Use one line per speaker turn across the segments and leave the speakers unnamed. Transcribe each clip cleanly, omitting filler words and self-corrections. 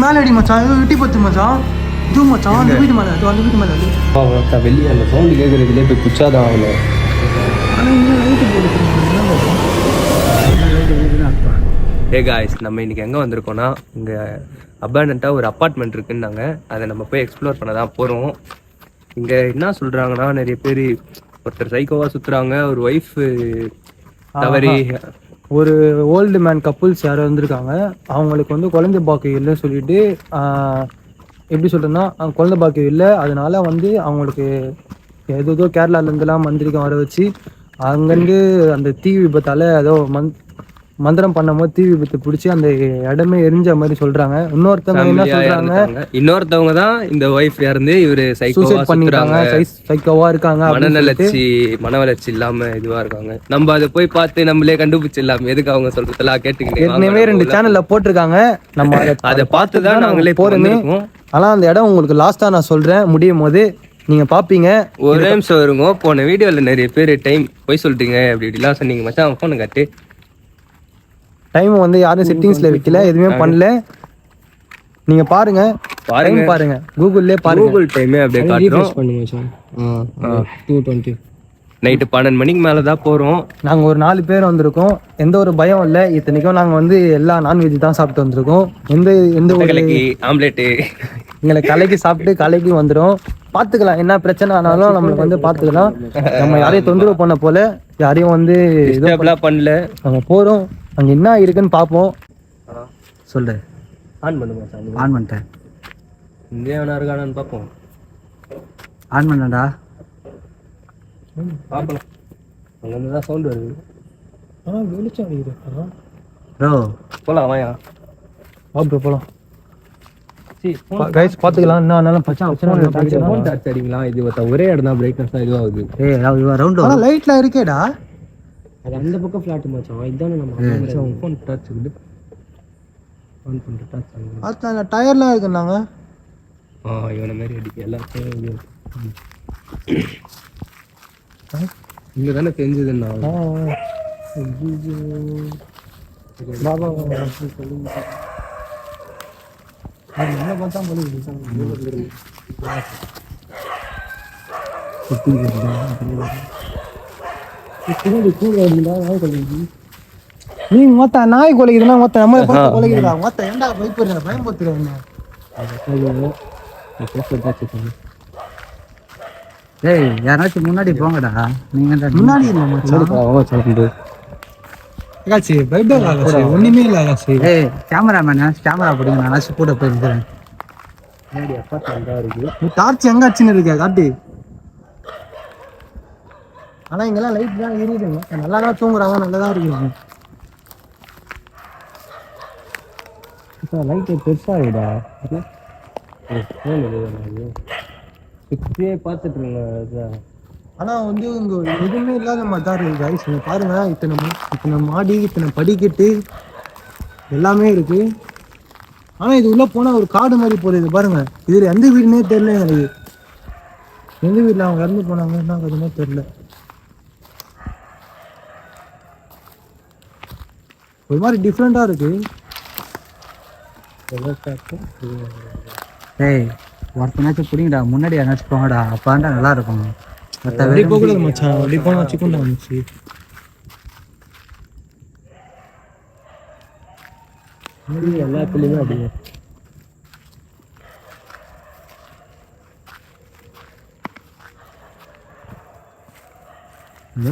மேலே அடி மச்சான், வெட்டி பத்து மச்சான். இது மச்சான், அந்த வீட்டு மேலே அது, அந்த வீட்டு மேலே அது.
வெளியே அந்த சவுண்டு கேட்குறதுலேயே போய் குச்சாதான் ஆகல. ஹே காய்ஸ், நம்ம இன்னைக்கு எங்கே வந்திருக்கோம்னா, இங்கே அபாண்டண்ட்டாக ஒரு அப்பார்ட்மெண்ட் இருக்குன்னாங்க. அதை நம்ம போய் எக்ஸ்ப்ளோர் பண்ண தான் போகிறோம். இங்கே என்ன சொல்கிறாங்கன்னா, நிறைய பேர் ஒருத்தர் சைக்கோவாக சுற்றுறாங்க, ஒரு ஒய்ஃபு தவறி.
ஒரு ஓல்டு மேன் கப்புள்ஸ் யாரோ வந்திருக்காங்க. அவங்களுக்கு வந்து குழந்தை பாக்கியம் இல்லைன்னு சொல்லிட்டு, எப்படி சொல்கிறேன்னா, குழந்தை பாக்கியம் இல்லை, அதனால வந்து அவங்களுக்கு ஏதோ கேரளாலேருந்துலாம் மந்திரிக்கம் வர வச்சு அங்கேருந்து அந்த தீ விபத்தால் ஏதோ மந்திரம் பண்ணும்போது தீ விபத்து பிடிச்சி அந்த இடமே எரிஞ்ச மாதிரி சொல்றாங்க. இன்னொருத்தவங்க என்ன சொல்றாங்க,
இன்னொருத்தவங்க தான் இந்த ஒய்ஃப் இறந்து இவரு
சூசைட் பண்ணிட்டாங்க, சைக்கோவா இருக்காங்க,
மன வளர்ச்சி இல்லாம இதுவா இருக்காங்க. நம்ம அதை போய் பார்த்து நம்மளே கண்டுபிடிச்சிடலாம். எதுக்கு அவங்க சொல்றதெல்லாம் கேட்டுக்கிட்டு
ஏற்கனவே 2 சேனல்ல போட்டிருக்காங்க. நம்ம
அதை பார்த்துதான் நாங்களே போறோம்.
ஆனா அந்த இடம் உங்களுக்கு லாஸ்டா நான் சொல்றேன், முடியும் போது நீங்க பாப்பீங்க.
ஒரே நிமிஷம் வருங்க. போன வீடியோல நிறைய பேர் டைம் போய் சொல்லிட்டீங்க அப்படி இப்படிலாம் சொன்னீங்க. மச்சான் போன காட்டு.
டைம் வந்து யாரும் செட்டிங்ஸ்ல வைக்கல, எதுவுமே பண்ணல. நீங்க பாருங்க கூகுள்லயே பாருங்க.
கூகுள் டைமே அப்படியே காட்டுறோம்.
பண்ணுங்க சார். 2:20
நைட்டு 12 மணிக்கு மேல தான் போறோம்.
நாங்க ஒரு 4 பேர் வந்திருக்கோம். எந்த ஒரு பயம் இல்லை. இத்தனைக்கும் நாங்க வந்து எல்லா நான்வெஜ் தான் சாப்பிட்டு வந்திருக்கோம். எந்த
கலைக்கு ஆம்லெட்டு
எங்களை கலைக்கு சாப்பிட்டு கலைக்கு வந்துடும். பார்த்துக்கலாம், என்ன பிரச்சனை ஆனாலும் நம்மளுக்கு வந்து பார்த்துக்கலாம். நம்ம யாரையும் தொந்தரவு பண்ண போல, யாரையும் வந்து
இதெல்லாம் பண்ணல.
நம்ம போகிறோம், அங்கே என்ன இருக்குன்னு பார்ப்போம். சொல்லு.
ஆன் பண்ணுங்க சார்.
ஆன் பண்ணிட்டேன்.
இங்கே எவனா இருக்கானான்னு பார்ப்போம்.
ஆன் பண்ணடா.
பார்க்கலாம். அங்கேருந்து தான் சவுண்ட் வருது.
வெளிச்சம் அடிக்குது ப்ரோ.
போகலாம் வாயா.
ப்ரோ போகலாம். கைஸ் பார்த்துக்கலாம். என்ன ஆனாலும்
ஃபோன் டார்ச் அடிங்களா? இது ஒரே இடம் தான் பிரைட்னஸ் தான் இதுவாகுது.
ரவுண்ட் லைட்ல இருக்கேடா.
அது அந்த பக்கம் ஃபிளாட் மச்சான். இதுதானே நம்ம ஃபோன் டார்ச் இருக்குது. ஆன் பண்ணிட்டு டார்ச்
அந்த டயர்லாம் இருக்குன்னாங்க.
இவனை மாதிரி அடிக்க எல்லாத்தையும் இங்கே தானே தெரிஞ்சதுன்னா
பாபா நீ மொத்த நாய் கொலைக்குதுன்னா மொத்த நம்ம கொலைக்குதா? மொத்த ஏண்டா பயப்படுற? பயன்படுத்துறேன்.
ஏய், யாராச்சும் முன்னாடி போங்கடா. நீங்க
முன்னாடி ஒண்ணுமே இல்ல.
ஏய், கேமரா பிடிங்க. நான் கூட போயிருக்கிறேன்.
டார்ச் எங்க ஆச்சுன்னு இருக்க காட்டு. ஆனா இங்கெல்லாம் லைட் தான் எரியுதுங்க. நல்லா தான் தூங்குறாங்க, நல்லதான் இருக்குறாங்க.
லைட்டு பெருசாகிடா. பார்த்துட்டு இருங்க.
ஆனா வந்து இங்க எதுவுமே இல்லாத மாதிரி தான் இருக்கு கைஸ். நீங்க பாருங்க, இத்தனை மாடி, இத்தனை படிக்கட்டு எல்லாமே இருக்கு. ஆனா இது உள்ள போனா ஒரு காடு மாதிரி போகுது பாருங்க. இதுல எந்த வீடுனே தெரியல எனக்கு. எந்த வீட்டுல அவங்க இறந்து போனாங்கன்னா எதுவுமே தெரியல. ஒரு மாதிரி டிஃப்ரெண்டா இருக்கு.
ஏய், ஒருத்தனாச்சும் பிடிங்கடா. முன்னாடி யாராச்சும் போங்கடா. அப்பாண்டா நல்லா இருக்கும்.
அப்படி போகக்கூடாது மச்சான். அப்படி போனா வச்சுக்கொண்டா வந்துச்சு.
எல்லாத்துலயுமே அப்படியே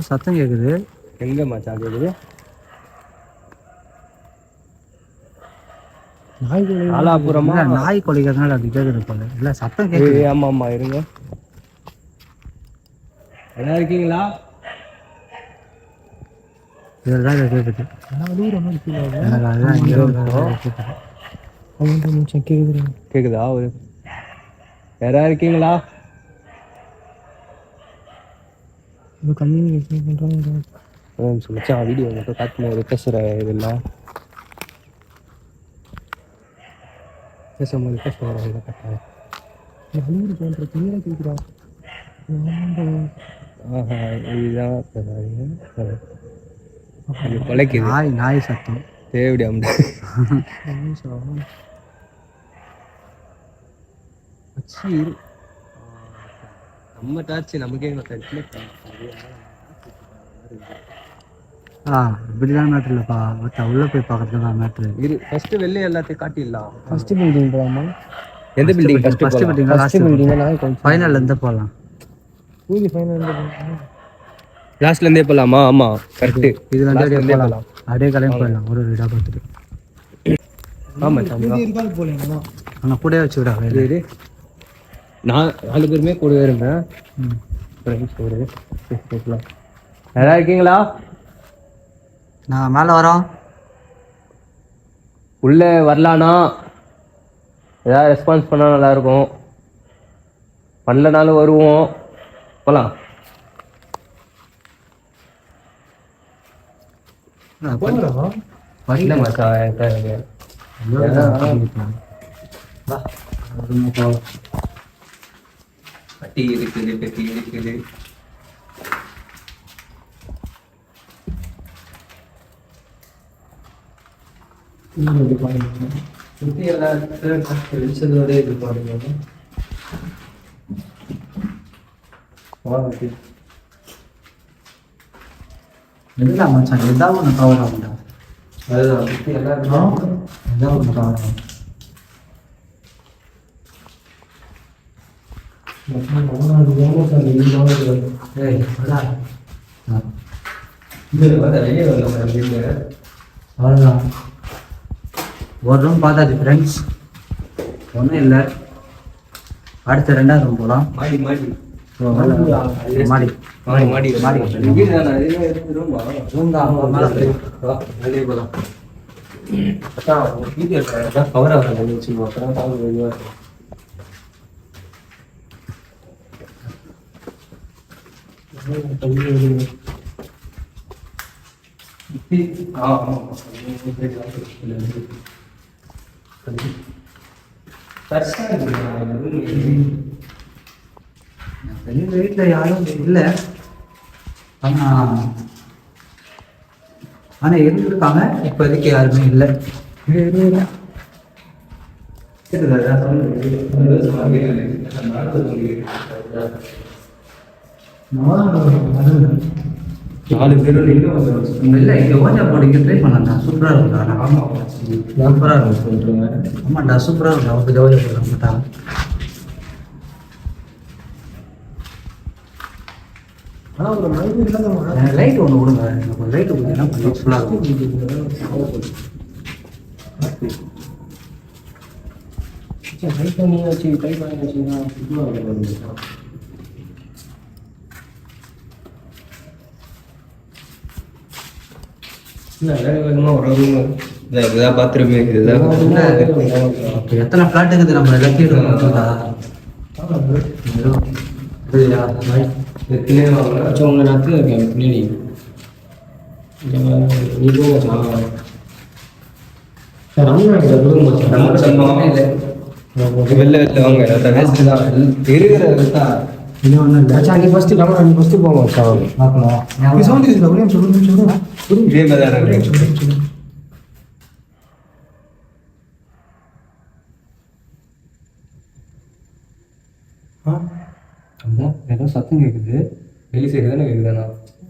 சத்தம் கேக்குது.
எங்க மச்சான் கேக்குது?
நாய் கொலைக்கிறதுனால அப்படி கேக்குது போல. இல்ல சத்தம் கேக்குது.
ஆமா ஆமா, இருங்க. நல்லா இருக்கீங்களா?
இதுதான் கேக்குது.
கேக்குதா? யாரா இருக்கீங்களா?
கம்யூனிகேஷன் பண்றாங்க.
மச்சான் வீடியோ மட்டும் காட்டுன பேசுற இதெல்லாம் பேசும்போது பேசுவாங்க. இதுதான்
நாய் சத்தம்.
தேவடி அம்மா நம்ம டாச்சு நமக்கே
இப்படிலாம் மேட்ரு இல்லைப்பா பட் உள்ளே போய் பார்க்கறது தான் மேட்ரு.
இரு ஃபர்ஸ்ட் வெளியே எல்லாத்தையும் காட்டிடலாம்.
ஃபர்ஸ்ட் பில்டிங் போகலாமா?
எந்த building
first building last building ஃபைனல்ல இருந்து போகலாம்.
பூஜை ஃபைனல்
லாஸ்ட்ல இருந்தே போகலாமா? ஆமா கரெக்ட்.
இதுல இருந்து அப்படியே போகலாம், அப்படியே கிளம்பி போயிடலாம் ஒரு வீடாக பார்த்துட்டு.
ஆமா
இருக்கால் போலீங்களா?
அங்கே கூட வச்சு விடா வேறு.
நான் 4 பேருமே கூடவே இருந்தேன். நல்லா இருக்கீங்களா?
நான் மேலே வரோம்.
உள்ளே வரலானா ஏதாவது ரெஸ்பான்ஸ் பண்ணால் நல்லாயிருக்கும். பண்ணலனாலும் வருவோம். போகலாம்.
படிக்கல
கட்டி இருக்குது கட்டி இருக்குது. சுற்றி எல்லாம் வெளிச்சதோட இது பாருங்க.
எல்லாம் மச்சான் ஏதாவது ஒன்று கவர் ஆகும்டா.
அதுதான் சுற்றி எல்லாம்
ஏதாவது ஒன்று கவர் ஆகும். அவ்வளோதான். ஒரு ரூம் பார்த்தாச்சு ஃப்ரெண்ட்ஸ், ஒன்றும் இல்லை. அடுத்த 2வது ரூம் போகலாம்.
மாடி மாடி
மாடி
மாடி மாடி
ரூம் தான்
வெளியே போகலாம். கவர் ஆகுது வச்சுக்கோ.
வீட்டில் யாரும் இல்லை, ஆனால் இருந்திருக்காங்க. இப்போதைக்கு யாருமே இல்லை. இல்லை இங்கே ஓஜா போட்டு ட்ரை பண்ணலாம்டா, சூப்பராக இருக்கும்டா. சூப்பராக இருக்கும் சொல்லிட்டுருங்க. ஆமாண்டா சூப்பராக இருக்கும். அவங்க ஓஜா போட மாட்டாங்க.
ஆனால் ஒரு மனிதன்
லைட் ஒன்று விடுங்க, எனக்கு ஒரு லைட்டு கொடுத்தீங்கன்னா கொஞ்சம் யூஸ்ஃபுல்லாக இருக்கும்.
ட்ரை பண்ணியாச்சு, ட்ரை பண்ணியாச்சுன்னா
இதுதான் பாத்ரூம். இதுதான்
எத்தனை ஃப்ளாட் இருக்குது நம்ம எல்லாத்தையும்
உங்களை நட்டு இருக்கேன் பின்னாடி. நீ போங்க சார்.
வெளில வெளில வாங்க. இருக்கிற
இன்னும் ஒன்றும் இல்லை. நீ ஃபஸ்ட்டு கமலா, நீ ஃபஸ்ட்டு போங்க சார். பார்க்கலாம் சவுண்ட் இருக்குது. ஒரே சொல்லுங்க
இதே மாதிரி
ஏதோ சத்தம் கேட்குது.
வெளி சைடு தானே கேட்குதாண்ணா?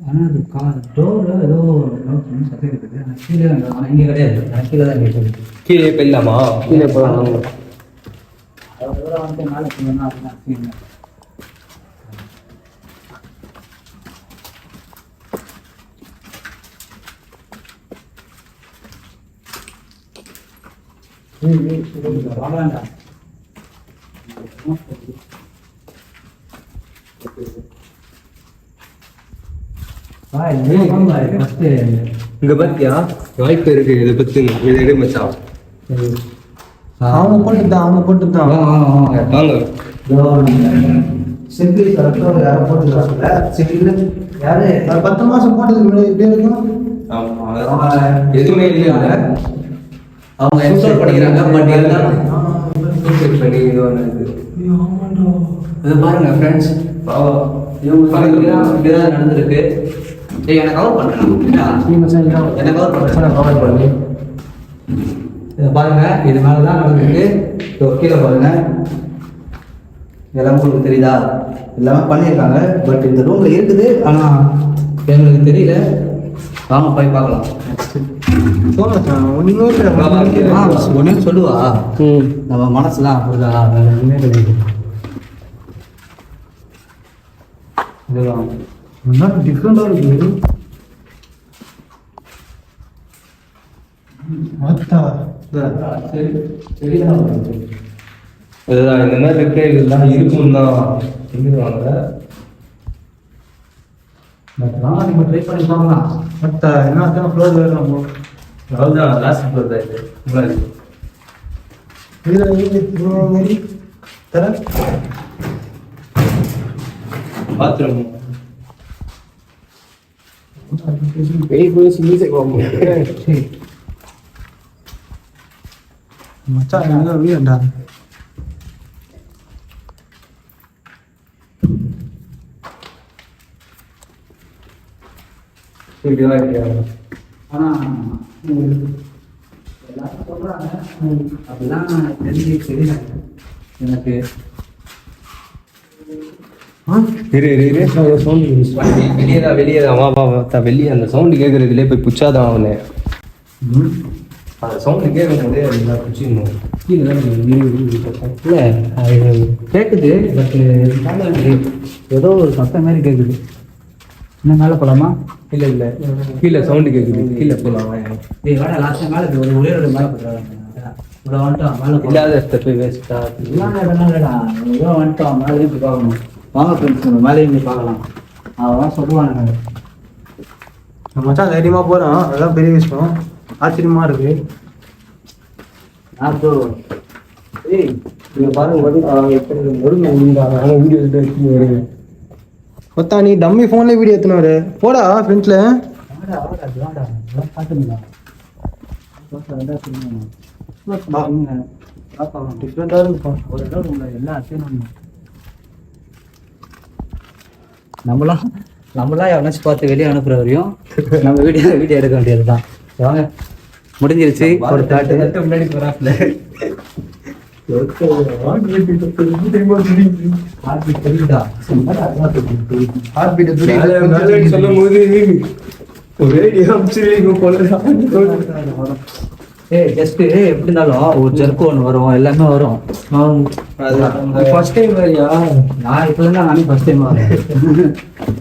ஆனால் அது டோரு ஏதோ சத்தம் கேட்குது. ஆனால் கீழே இங்கே கிடையாது, கீழே தான் கேட்குது.
கீழே போயிடலாமா?
கீழே போகலாம்.
வந்து மேலே போனா அப்படின்னா ஃபீல். வாங்கலாம்டா.
இங்க பாத்தியா வாய்ப்பு இருக்கு. இதை பத்தி இதை எடு மச்சான்.
அவங்க போட்டுதான்
வாங்க.
சிம்பிளி கரெக்டாக யாரும் போட்டுருக்காங்க. சிம்பிளி யாரு
10 மாதம் போட்டதுக்கு முன்னாடி எப்படி இருக்கும்?
எதுவுமே இல்லையா?
அவங்க எக்ஸ்ப்ளோர் பண்ணிக்கிறாங்க. பட் இருந்தாலும் இது பாருங்க ஃப்ரெண்ட்ஸ், இப்படிதான் நடந்திருக்கு. எனக்கு கவர் பண்ணுறேன். என்ன கவர் பண்ணுறேன். இதை பாருங்க, இது மேலே தான் நடந்துருக்கு. கீழே பாருங்க, எல்லாமே உங்களுக்கு தெரியுதா? எல்லாமே பண்ணியிருக்காங்க. பட் இந்த ரூமில் இருக்குது, ஆனால் எங்களுக்கு தெரியல. வாங்க போய் பார்க்கலாம். ஒன்னே சொல்லுவா, நம்ம மனசுலாம் அப்படிதான். வேற எதுவுமே கிடையாது. இதுதான் டிஃப்ரெண்டாக இருக்குது.
அதுதான் இந்த மாதிரி இருக்க இதெல்லாம் இருக்கும் தான் சொல்லுவாங்க.
நீங்கள் ட்ரை பண்ணி பார்க்கலாம்.
பட் என்ன ஃப்ளோர் வேறு நம்ம
அவ்வளோதான் லாஸ்ட் ஃப்ளோர் தான் இது. முன்னாடி
மாரி தர
பாத்ரூம்
மச்சான் எங்க வீடா
ஆனால் எல்லாரும் சொல்கிறாங்க, அப்படிலாம் தெரியல எனக்கு.
வெளியே தான் வெளியே அந்த சவுண்டு கேட்கறதுலே போய் புச்சாதான் அவனு. அந்த சவுண்டு கேட்கும்போதே அதெல்லாம் புச்சிடணும்.
இல்லை அது கேட்குது, பட் ஏதோ ஒரு சத்தம் மாதிரி கேட்குது. இன்னும் மேலே போகலாமா?
இல்லை இல்லை, கீழே சவுண்டு கேட்குது, கீழே போகலாம்.
வேணா லாஸ்ட் மேலே ஒரு ஒரே ஒரு மேலே போடுறாங்க. இவ்வளோ வந்துட்டோம் மேலே
இல்லாத இடத்த போய் வேஸ்ட்டா
இல்லைடா, இவ்வளோ வந்துட்டோம் மேலே போய் பார்க்கணும். வாங்க ஃப்ரெண்ட்ஸ், நம்ம மேலே போய் பார்க்கலாம். அவன் சொல்லுவாங்க.
மச்சான் தைரியமாக போகிறான், அதெல்லாம் பெரிய விஷயம். ஆச்சரியமாக இருக்கு. மொத்தா நீ டம்மி ஃபோன்ல வீடியோ எடுத்துனாரு போடா ஃப்ரெண்ட்ஸ்ல. டிஃப்ரெண்டாக இருக்கும்.
நம்மளாம் எவனாச்சும் பார்த்து வெளியே அனுப்புற வரையும் நம்ம வீடியோ எடுக்க வேண்டியது தான். வாங்க, முடிஞ்சிருச்சு. ஒரு தாட்டு
முன்னாடி போறாப்ல. சொல்லும் போது ஒரே
ஜஸ்ட் எப்படி இருந்தாலும் ஒரு ஜர்க்கு ஒன்று வரும், எல்லாமே வரும்.
ஃபர்ஸ்ட் டைம் வரியா?
நான் இப்போ தான் நானே ஃபர்ஸ்ட் டைம் வரேன்.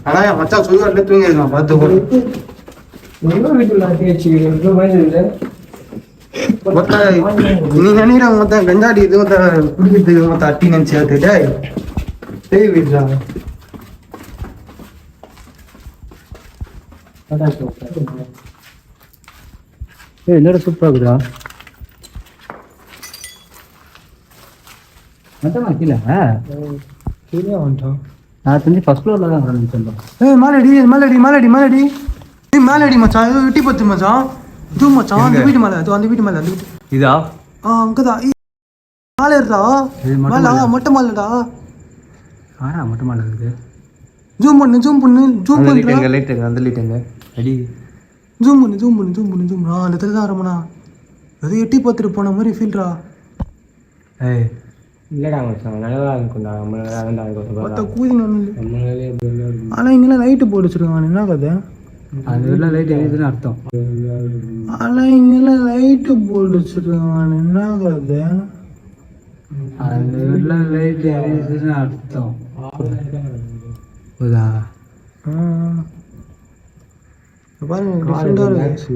ஆனால் என் மச்சான் சொல்லுவாட்டில் தூங்கிருக்கான் பார்த்து. நீ நினைக்கிற மொத்தம் கஞ்சாடி இது மொத்தம் குடிக்கிறதுக்கு மொத்தம் அட்டி நினைச்சா டேய் வீடுறா.
என்னோட சூப்பராக இருக்குதா மச்சான்? கீழே
கீழே வந்துட்டோம்.
நான் தெரிஞ்சு ஃபர்ஸ்ட் ஃப்ளோரில் தான் வரேன் சொல்லுவேன்.
மேலடி மேலடி மேலடி மேலடி மேலடி மச்சான். ஏதோ வெட்டி பத்து மச்சான். இது மச்சான் அந்த வீட்டு மேலே, அது அந்த வீட்டு மேலே, அந்த வீட்டு
இதா
அங்கதான் மேலே இருடா. மேலே மொட்டை மேலடா.
ஆனா மொட்டை மேலே இருக்குது.
ஜூம் பண்ணு ஜூம் பண்ணு ஜூம் பண்ணு.
லைட்டுங்க அந்த லைட்டுங்க அடி
ஜூம் பண்ணு ஜூம் பண்ணு ஜூம் பண்ணு ஜூம் பண்ணு. அந்த இடத்துல தான் ஆரம்பண்ணா. அது எட்டி பார்த்துட்டு போன மாதிரி ஃபீல்ரா.
ஏய் இல்லைடா மச்சான், நல்லா இருக்கும்டா.
பார்த்தா கூதி நான். ஆனால் இங்கெல்லாம் லைட்டு போட்டு வச்சுருக்காங்க. என்ன கதை?
அது எல்லாம் லைட் எரியுதுன்னு அர்த்தம்.
ஆனால் இங்கெல்லாம் லைட்டு போட்டு வச்சுருக்காங்க. என்ன கதை?
அது எல்லாம் லைட் எரியுதுன்னு அர்த்தம். புதா
பாருங்க டிஃப்ரெண்டாக இருக்கு.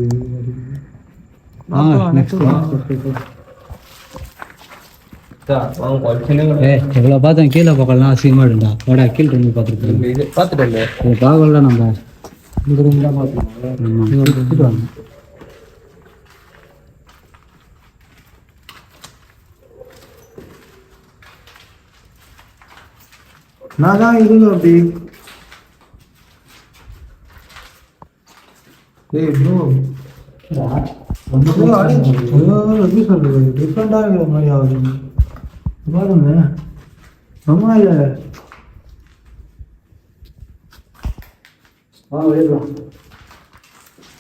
எவ்வளோ பார்த்தேன் கீழே பார்க்கலாம். அசிங்கமாடுண்டா. வாடா கீழே ரூம் பார்த்துருக்கேன்.
பார்த்துட்டேன்.
இது பார்க்கல நம்ம இந்த ரூம் தான் பார்த்துருக்கோம்.
நான் தான் இருங்க அப்படி. ஏய் ப்ரோ எப்படி சொல்றது, டிஃப்ரெண்டாக இருக்கிற மாதிரி ஆகுது பாருங்க. ரொம்ப இல்லை.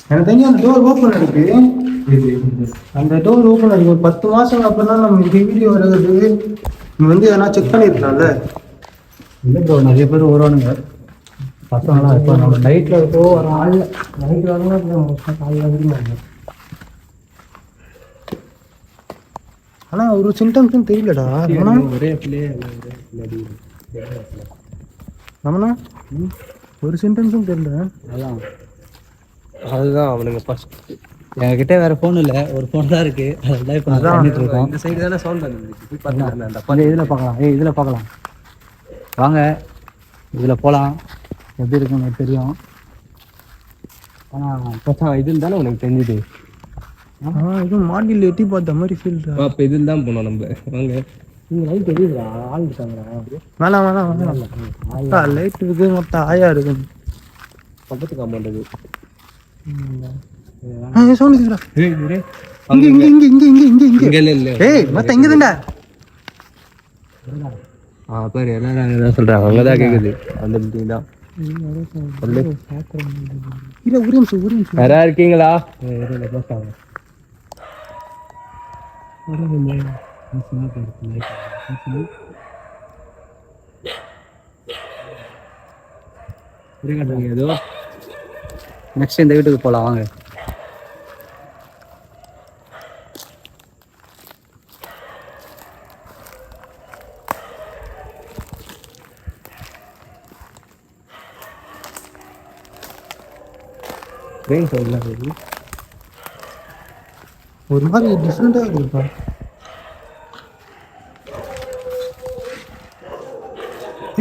எனக்கு தெரிஞ்சு அந்த டோர் ஓப்பன் இருக்கு. அந்த டோர் ஓப்பன் ஆகி ஒரு 10 மாசம் அப்புறம் தான் நம்ம இந்த வீடியோ வருது. நீ வந்து எதனா செக் பண்ணிருக்கலாம்ல.
இல்லை ப்ரோ, நிறைய பேர் வருவானுங்க பசங்களாம். இப்போ நம்ம நைட்டில் இருக்கோ வர ஆள் நைட்டு வரலாம் காலையில் வந்துருந்தாங்க.
ஆனா ஒரு சிம்டம்ஸும் தெரியலடா.
ஒரே பிள்ளையே
ரமணா ஒரு சிம்டம்ஸும் தெரியல.
அதான்
அதுதான் அவனுங்க ஃபர்ஸ்ட்.
எங்ககிட்ட வேற ஃபோன் இல்லை, ஒரு ஃபோன் தான் இருக்கு. அதெல்லாம் இப்போ நான் பண்ணிட்டு இருக்கோம்.
இந்த சைடு தானே சவுண்ட் வந்துருந்துச்சு. போய் பார்த்தேன் அந்த
கொஞ்சம் இதில் பார்க்கலாம். இதில் பார்க்கலாம் வாங்க, இதில் போகலாம். எப்படி இருக்குன்னு எனக்கு தெரியும். ஆனால்
பசங்க இதில் தானே உனக்கு தெரிஞ்சுது.
இது மாடியில் எட்டி பார்த்த மாதிரி ஃபீல்.
அப்போ இதில் தான் போனோம் நம்ம. வாங்க
நீங்கள் லைட் தெரியுதுடா, ஆள் இருக்காங்கடா.
வேணாம் வேணாம் வேணாம், லைட் இருக்கு மொத்தம் ஆயா இருக்கு.
பக்கத்துக்கு அமௌண்ட்
சவுண்ட் இருக்குடா. இங்க இங்க இங்க இங்க இங்க இங்க இங்க
இங்கே இல்லை.
ஏய் மொத்தம் இங்க தான்டா.
பாரு எல்லாரும் அங்கே தான் சொல்கிறாங்க. அங்கே தான் கேட்குது. அந்த பில்டிங் தான்.
இல்ல ஒரு நிமிஷம்
யாரா இருக்கீங்களா?
ஏதோ நெக்ஸ்ட் இந்த வீட்டுக்கு போகலாம் வாங்க.
ட்ரெயின் சவுண்ட்லாம் இருக்குது.
ஒரு மாதிரி டிஃப்ரெண்டா இருக்குப்பா.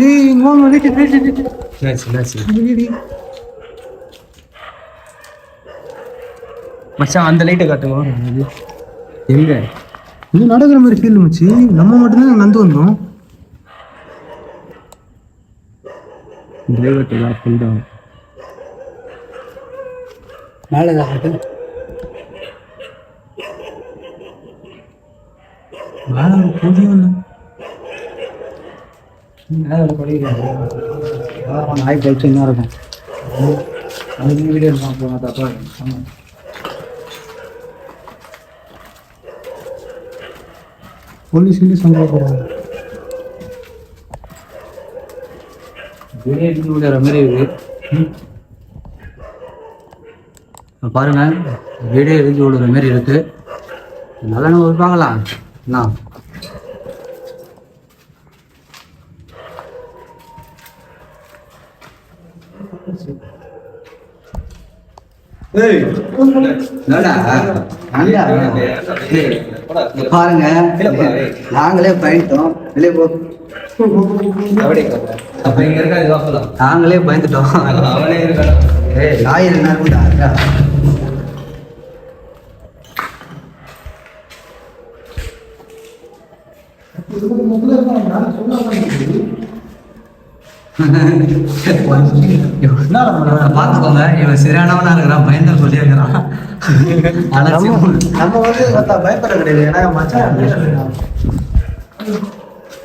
ஏய் இங்க வாங்க, வெயிட்
மச்சான் அந்த லைட்டை காட்டுங்க. எங்க
இது நடக்கிற மாதிரி ஃபீல் மச்சி. நம்ம மட்டும்தான் நடந்து வந்தோம்.
டிரைவர் தான் பண்ணிட்டாங்க.
மேலே காட்டு.
வேற ஒரு பொடியும் இல்லை.
நாய் கழிச்சு என்ன இருக்கும் அதுக்கு வீடியோ போனா தப்பா இருக்கும்.
போலீஸ் சண்டை போடுறாங்க.
வீடியோ எடுத்து விடுற மாதிரி இருக்கு பாருங்க. வீடியோ எடுத்து விடுற மாதிரி இருக்கு. நல்லா நம்ம பார்க்கலாம் என்ன. பாருங்க நாங்களே பயந்துட்டோம். வெளியே போ. நாங்களே பயந்துட்டோம். லாயர் என்ன பாத்துக்கோங்க. இவன் சரியானவனா இருக்கிறான், பயந்த சொல்லி இருக்கிறான்.
நம்ம வந்து பயப்பட கிடையாது. ஏன்னா மச்சான்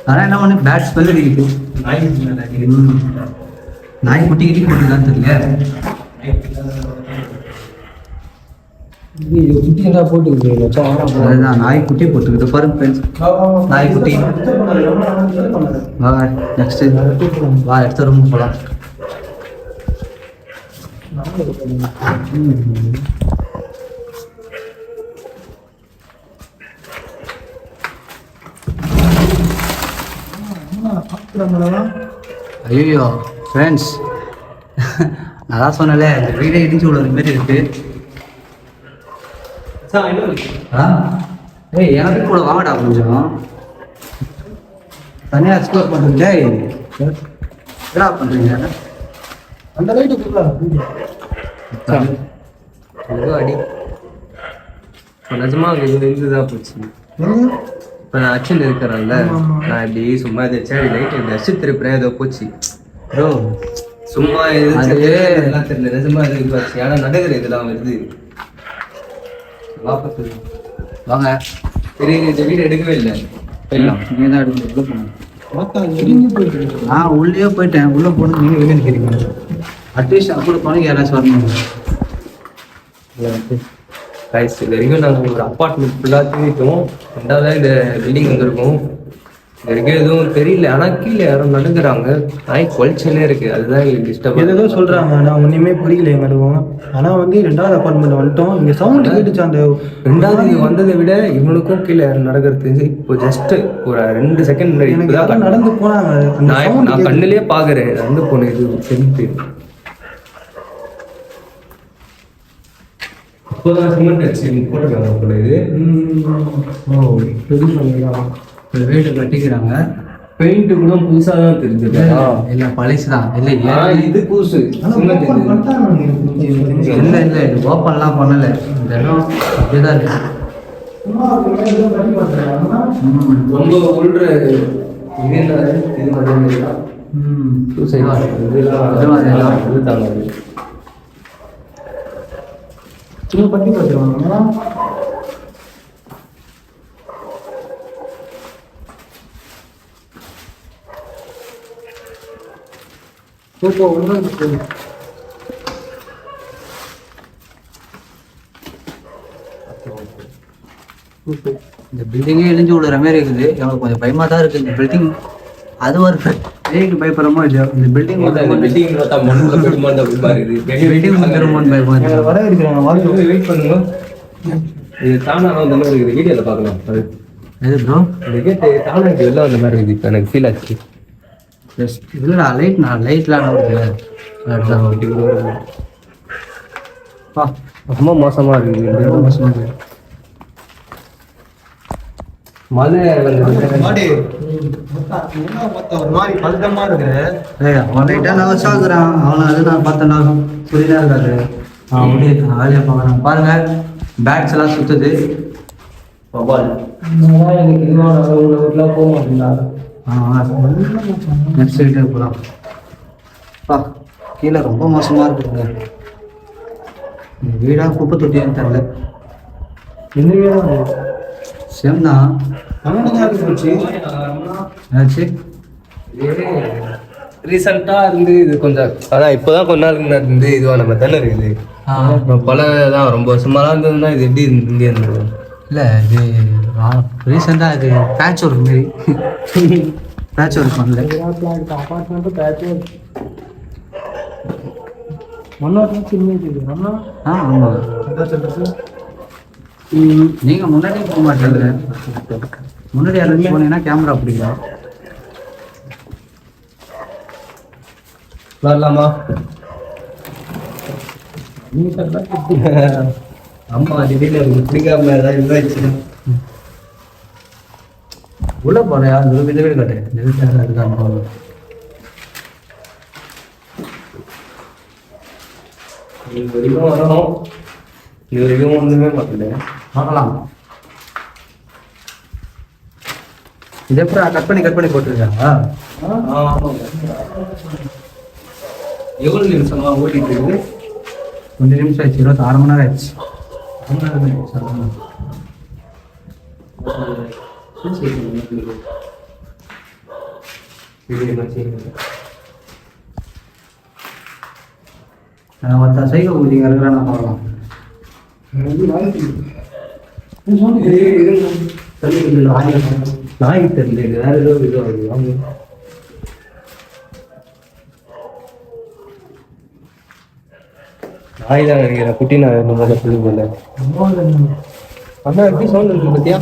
ஆனா என்ன பண்ணு, பேட் ஸ்மெல் அடிக்குது. நாய் குட்டி கிட்டி போட்டுதான் தெரியல. அதுதான் நாய் குட்டி போட்டுக்குது பாருங்க ஃப்ரெண்ட்ஸ். நாய் குட்டி. வா நெக்ஸ்ட் வா அடுத்த ரூம் போலாம். ஐயோ ஃப்ரெண்ட்ஸ், நான் தான் சொன்னல இந்த வீடை இடிச்சு விடுற மாதிரி இருக்கு. ஏய் எனக்கு கூட வாங்கடா கொஞ்சம் தனியாக எக்ஸ்ப்ளோர் பண்ணுறீங்க. என்னடா பண்ணுறீங்க?
அந்த லைட்டு
ஏதோ அடி இப்போ நிஜமா இது இருந்துதான் போச்சு. இப்போ நான் அச்சன் இருக்கிறேன்ல, நான் இப்படி சும்மா இதை சேடி லைட் இப்படி அச்சு திருப்புறேன், ஏதோ போச்சு ப்ரோ. சும்மா இதெல்லாம் தெரியல, நிஜமா இது போச்சு. ஏன்னா நடக்கிற இதெல்லாம் வருது. வாபஸ்
வாங்க.
சரி, இந்த வீடு எடுக்கவே இல்லை.
நீ தான் எடுக்க நான் உள்ளே போயிட்டேன். உள்ளே போகணும், நீங்கள் வெளியே நிற்கிறீங்க. அட்லீஸ்ட் அப்படி போனீங்க யாராச்சும் வரணும்.
கைஸ் இது வரைக்கும் நாங்கள் ஒரு அப்பார்ட்மெண்ட் ஃபுல்லாக தூங்கிட்டோம். ரெண்டாவது இந்த பில்டிங் வந்திருக்கோம். இது வரைக்கும் எதுவும் தெரியல. ஆனால் கீழே யாரும் நடந்துக்கிறாங்க. நாய் குளிச்சுன்னே இருக்கு. அதுதான் எங்களுக்கு டிஸ்டர்ப்.
ஏதோ சொல்றாங்க, நான் ஒண்ணுமே புரியல எங்களுக்கும். ஆனா வந்து 2வது அப்பார்ட்மெண்ட் வந்துட்டோம். இங்க சவுண்ட் கேட்டுச்சு. அந்த
2வது இது வந்ததை விட இவனுக்கும் கீழே யாரும் நடக்கிறது தெரிஞ்சு இப்போ ஜஸ்ட் ஒரு 2 செகண்ட் முன்னாடி
எனக்கு
இப்பதான்
யாரும் நடந்து போனாங்க. அந்த
நான் கண்ணுலயே பாக்குறேன் நடந்து போனேன். இது செல்ஃபி இப்போதான் சிமெண்ட் வச்சு போட்டுருக்காங்க போல. இது
ரெடி பண்ணிக்கலாம். ஒரு வீடு கட்டிக்கிறாங்க.
பெயிண்ட் கூட புதுசா தான் தெரிஞ்சது.
இல்லை பழசு தான். இல்லை
இது புதுசு சிமெண்ட்.
இல்லை இல்லை இது ஓப்பன்லாம் பண்ணலை. இந்த இடம் அப்படியே தான் இருக்கு.
ரொம்ப உள்ற இது என்ன இது மட்டும்
பட்டி பார்த்துருவாங்க.
இந்த பில்டிங்கே இழிஞ்சு விடுற மாதிரி இருக்குது. எங்களுக்கு கொஞ்சம் பயமா தான் இருக்கு. இந்த பில்டிங் அது ஒரு பெரிய பயப்படுறமோ இல்லையோ, இந்த பில்டிங்
பில்டிங் பார்த்தா மண்ணுல போயிடுமா இருக்குது.
பில்டிங் வந்துருமோன்னு பயமா இருக்கு.
வர இருக்கிறாங்க. வாழ்க்கை
வெயிட் பண்ணுங்க. இது தானா அந்த மாதிரி இருக்குது. வீடியோல பார்க்கலாம். அது
எது ப்ரோ?
இந்த கேட்டு தானா வெளில வந்த மாதிரி இருக்குது. இப்போ எனக்கு ஃபீல் ஆச்சு.
இல்லைடா லைட்லாம் வருதுல்ல.
ரொம்ப மோசமா இருக்குது.
மோசமாக இருக்குது.
மழை
ஒரு மாதிரி பதட்டமா இருக்கிற.
அவன் லைட்டாக நான் சாகுறான். அவனை அது நான் பார்த்தேன்னா புரியல இருக்காது. அப்படியே வேலையை பார்க்குறான். பாருங்க பேட்ஸ் எல்லாம் சுற்றுது.
எனக்கு இதுவாக போக மாட்டேங்களா?
நெக்ஸ்ட் சைடு போகலாம். கீழே ரொம்ப மோசமாக இருக்குதுங்க. வீடாக குப்பை தொட்டியான்னு தெரில.
இன்னுமே
சேம் தான்.
ரீசெண்டா இருந்து இது கொஞ்சம் அதான் இப்போதான் கொஞ்ச நாளுக்கு முன்னாடி இருந்து இதுவா நம்ம தானே இருக்குது. பல தான் ரொம்ப வருஷமாலாம் இருந்ததுன்னா இது எப்படி இங்கே இருந்தது
இல்லை இது ரீசெண்டாக இது பேட்ச் ஒர்க் மாரி பேட்ச் ஒர்க் பண்ணல.
அப்பார்ட்மெண்ட்டு பேட்ச் மண்ணோட்டம் சின்ன.
ஆமாம் நீங்கள் முன்னாடி போக மாட்டேங்க. முன்னாடி யாரும் போனீங்கன்னா கேமரா பிடிக்கும்.
வரலாமா? அம்மா திடீர்னு பிடிக்காம ஏதாவது இதாச்சு
உள்ள போறியா? இந்த வீடு கட்டு. இந்த வீட்டில் இருக்கான்னு போகணும்.
இது வரைக்கும் வரணும். இது வரைக்கும் ஒன்றுமே பார்க்கல.
பார்க்கலாம். இது எப்படி கட் பண்ணி போட்டுருக்காங்க?
எவ்வளோ நிமிஷமா ஓட்டிட்டு இருக்குது?
20 நிமிஷம் ஆயிடுச்சு. 26 மணி நேரம் ஆயிடுச்சு. மற்ற சைக்கிள் ஊதிங்க இருக்கிற நான் பார்க்கலாம்.
நாய் தெரியல. வேற ஏதோ இது வாங்க. நாய் தான் நினைக்கிறேன். குட்டி நாய் நம்ம சொல்லி போல. அண்ணா எப்படி சவுண்ட் இருக்கு பத்தியா?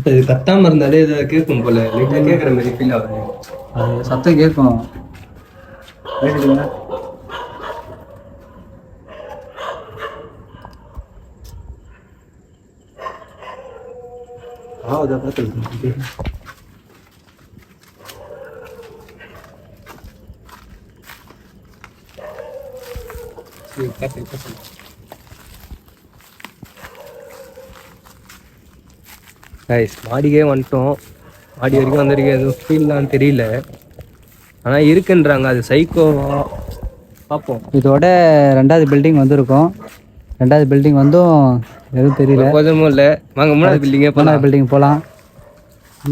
இது கத்தாம இருந்தாலே இதை கேட்கும் போல. லைட்டா கேட்குற மாதிரி ஃபீல் ஆகுது.
அது சத்தம் கேட்கும்.
அதை பார்த்து கைஸ் மாடிக்கே வந்துட்டோம். மாடி வரைக்கும் வந்திருக்கேன். எதுவும் ஃபீல்லாம் தெரியல. ஆனால் இருக்குன்றாங்க, அது சைக்கோவா பார்ப்போம்.
இதோட 2வது பில்டிங் வந்திருக்கோம். 2வது பில்டிங் வந்தும் எதுவும் தெரியல.
கொஞ்சமும் இல்லை. வாங்க 3வது பில்டிங்கே போகலாம்.
3வது பில்டிங் போகலாம்.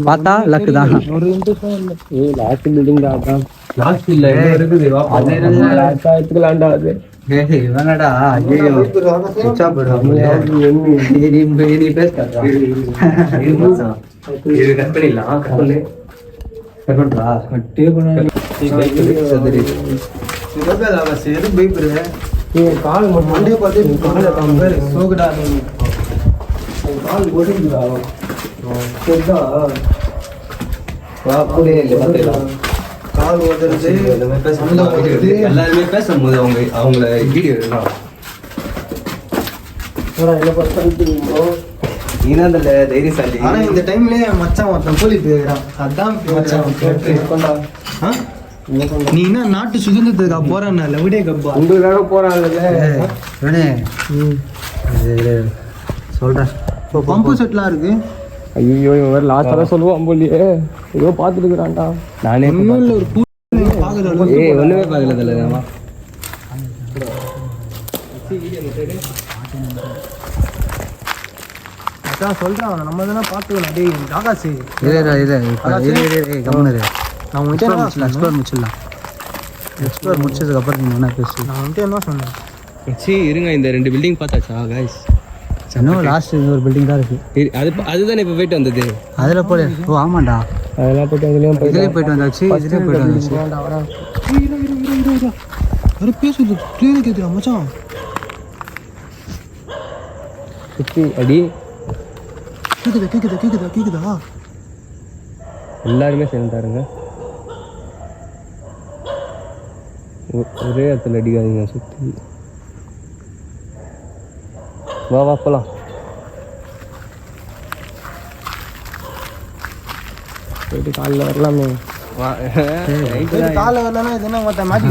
பார்த்தா லக்கு தான்.
ஒரு இன்ட்ரெஸ்டும் இல்லை. லாஸ்ட் பில்டிங் தான்.
லாஸ்ட் இல்லை இருக்குது. எடுத்துக்கலாம்டா அது.
இவனடா
இது கட் பண்ணிடலாம்.
கால் மண்டே பார்த்து காலை சோகடா கால் ஒடுங்குதா கால் ஓடுறது
எல்லாருமே பேசும்போது அவங்கள வீடியோ நீனாந்தல தைரியசாலி.
ஆனா இந்த டைம்லயே மச்சான் ஒருத்தன் கூலி போயிருக்கான். அதான் மச்சான் நீ என்ன நாட்டு சுதந்திரத்துக்கா போறான் விடிய கப்பா
உங்களுக்காக போறாங்கல்ல.
சொல்றேன்.
இப்போ பம்பு செட்லாம் இருக்கு.
ஐயோ இவன் வேற லாஸ்ட்டாக சொல்லுவான் போலியே. ஏதோ பார்த்துட்டு இருக்கிறான்டா. நானே
ஒன்றும் இல்லை, ஒரு பார்க்குறது.
ஏய் ஒன்றுமே பார்க்கல தலைவா.
அதான் சொல்றான், நம்ம தானே பார்த்துக்கலாம். டேய் ஆகாசி நான் உங்கள்கிட்ட
எக்ஸ்ப்ளோர் முடிச்சதுக்கப்புறம் நீங்கள் என்ன பேசு.
நான் வந்துட்டு என்ன சொன்னேன்,
வச்சு இருங்க. இந்த 2 பில்டிங் பார்த்தாச்சா கைஸ்?
இன்னும் லாஸ்ட் ஒரு பில்டிங் தான் இருக்கு.
அதுதானே இப்போ போயிட்டு வந்தது.
அதில் போல. ஓ ஆமாண்டா,
அதெல்லாம் போயிட்டு அதுலேயும்
இதுலேயும் போயிட்டு வந்தாச்சு, இதுலேயும் போயிட்டு வந்தாச்சு.
வேறு பேசுறது கிளியராக கேட்குறா மச்சான்.
சுற்றி அடி
கேக்குதா
எல்லாருமே சேர்ந்தாருங்க. ஒரே இடத்துல அடிக்காதீங்க, சுற்றி. வா வா போலாம். போயிட்டு காலைல வரலாமே.
காலை வரலன்னா இது என்ன மொத்தம் மாட்டி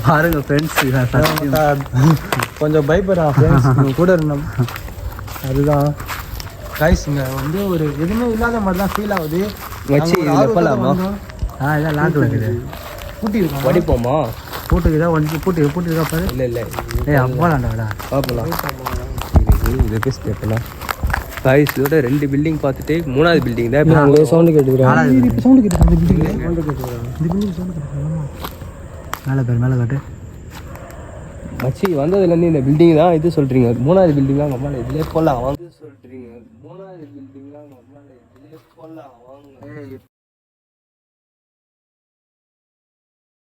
பாருங்க ஃப்ரெண்ட்ஸ்,
கொஞ்சம் பயப்படுறான் ஃப்ரெண்ட்ஸ் கூட இருந்தோம். அதுதான் கைஸ், இங்கே வந்து ஒரு எதுவுமே இல்லாத மாதிரி தான் ஃபீல் ஆகுது.
வச்சு போகலாமா?
இதான் லாக்கில் இருக்குது.
பூட்டி இருக்கோம்.
படிப்போமா?
பூட்டுக்குதான் ஒன்று பூட்டிருக்கா பாரு.
இல்லை இல்லை,
அப்போலாம்டாடா
பார்ப்பலாம். இதை பேசி கேட்கலாம். கைஸ் இதோட 2 பில்டிங் பார்த்துட்டு 3வது பில்டிங் தான் இப்போ சவுண்டு கேட்டுக்கிறேன்.
சவுண்டு கேட்டு இந்த பில்டிங் சவுண்டு கேட்டு
மேலே காட்டு.
மச்சி வந்ததுலேருந்து இந்த பில்டிங் தான் இது சொல்கிறீங்க. 3வது பில்டிங் தான் நம்மளால் இதிலே போகலாம் வாங்க சொல்கிறீங்க. 3வது பில்டிங் தான் நம்மளால் இதிலே போகலாம் வாங்க.